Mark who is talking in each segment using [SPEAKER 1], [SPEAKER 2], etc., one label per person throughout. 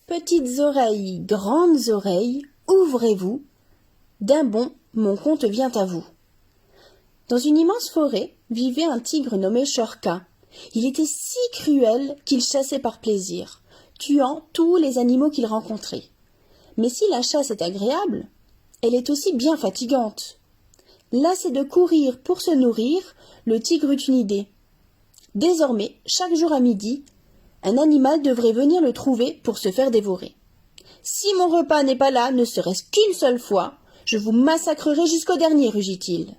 [SPEAKER 1] Petites oreilles, grandes oreilles, ouvrez-vous. D'un bond, mon conte vient à vous. Dans une immense forêt vivait un tigre nommé Shorka. Il était si cruel qu'il chassait par plaisir, tuant tous les animaux qu'il rencontrait. Mais si la chasse est agréable, elle est aussi bien fatigante. Lassé de courir pour se nourrir, le tigre eut une idée. Désormais, chaque jour à midi, un animal devrait venir le trouver pour se faire dévorer. Si mon repas n'est pas là, ne serait-ce qu'une seule fois, je vous massacrerai jusqu'au dernier, rugit-il.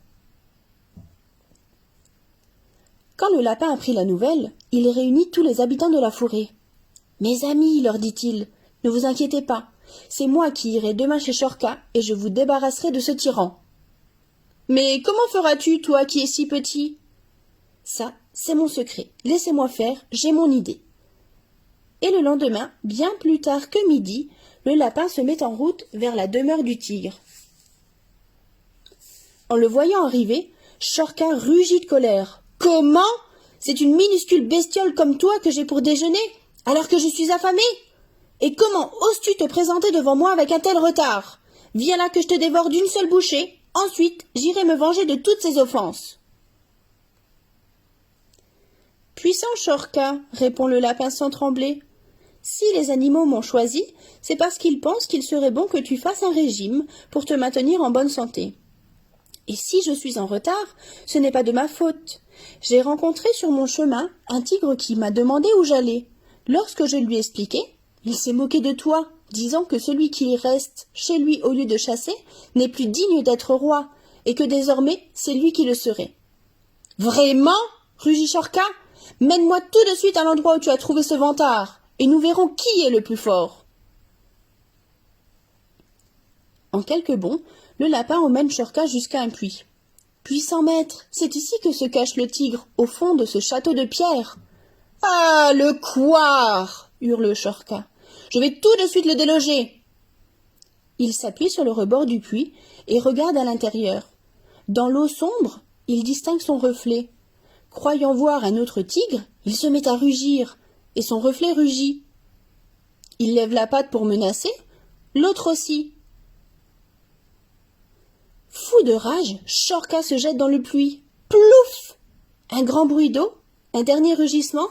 [SPEAKER 1] Quand le lapin apprit la nouvelle, il réunit tous les habitants de la forêt. « Mes amis, leur dit-il, ne vous inquiétez pas, c'est moi qui irai demain chez Shorka et je vous débarrasserai de ce tyran. »« Mais comment feras-tu, toi qui es si petit ?»« Ça, c'est mon secret, laissez-moi faire, j'ai mon idée. » Et le lendemain, bien plus tard que midi, le lapin se met en route vers la demeure du tigre. En le voyant arriver, Shorka rugit de colère. « Comment ? C'est une minuscule bestiole comme toi que j'ai pour déjeuner, alors que je suis affamé ? Et comment oses-tu te présenter devant moi avec un tel retard ? Viens là que je te dévore d'une seule bouchée, ensuite j'irai me venger de toutes ces offenses. » « Puissant Shorka, répond le lapin sans trembler, si les animaux m'ont choisi, c'est parce qu'ils pensent qu'il serait bon que tu fasses un régime pour te maintenir en bonne santé. Et si je suis en retard, ce n'est pas de ma faute. J'ai rencontré sur mon chemin un tigre qui m'a demandé où j'allais. Lorsque je lui ai expliqué, il s'est moqué de toi, disant que celui qui reste chez lui au lieu de chasser n'est plus digne d'être roi, et que désormais c'est lui qui le serait. « Vraiment ?» rugit Shorka. « Mène-moi tout de suite à l'endroit où tu as trouvé ce vantard, et nous verrons qui est le plus fort. » En quelques bonds, le lapin emmène Shorka jusqu'à un puits. « Puissant maître, c'est ici que se cache le tigre, au fond de ce château de pierre. »« Ah, le couard !» hurle Shorka. « Je vais tout de suite le déloger. » Il s'appuie sur le rebord du puits et regarde à l'intérieur. Dans l'eau sombre, il distingue son reflet. Croyant voir un autre tigre, il se met à rugir, et son reflet rugit. Il lève la patte pour menacer, l'autre aussi. Fou de rage, Shorka se jette dans le puits. Plouf ! Un grand bruit d'eau, un dernier rugissement,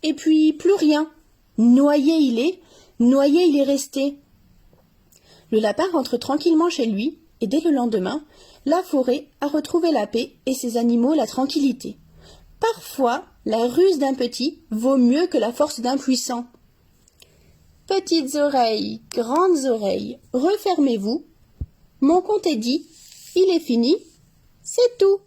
[SPEAKER 1] et puis plus rien. Noyé il est resté. Le lapin rentre tranquillement chez lui, et dès le lendemain, la forêt a retrouvé la paix et ses animaux la tranquillité. Parfois, la ruse d'un petit vaut mieux que la force d'un puissant. Petites oreilles, grandes oreilles, refermez-vous. Mon conte est dit, il est fini, c'est tout.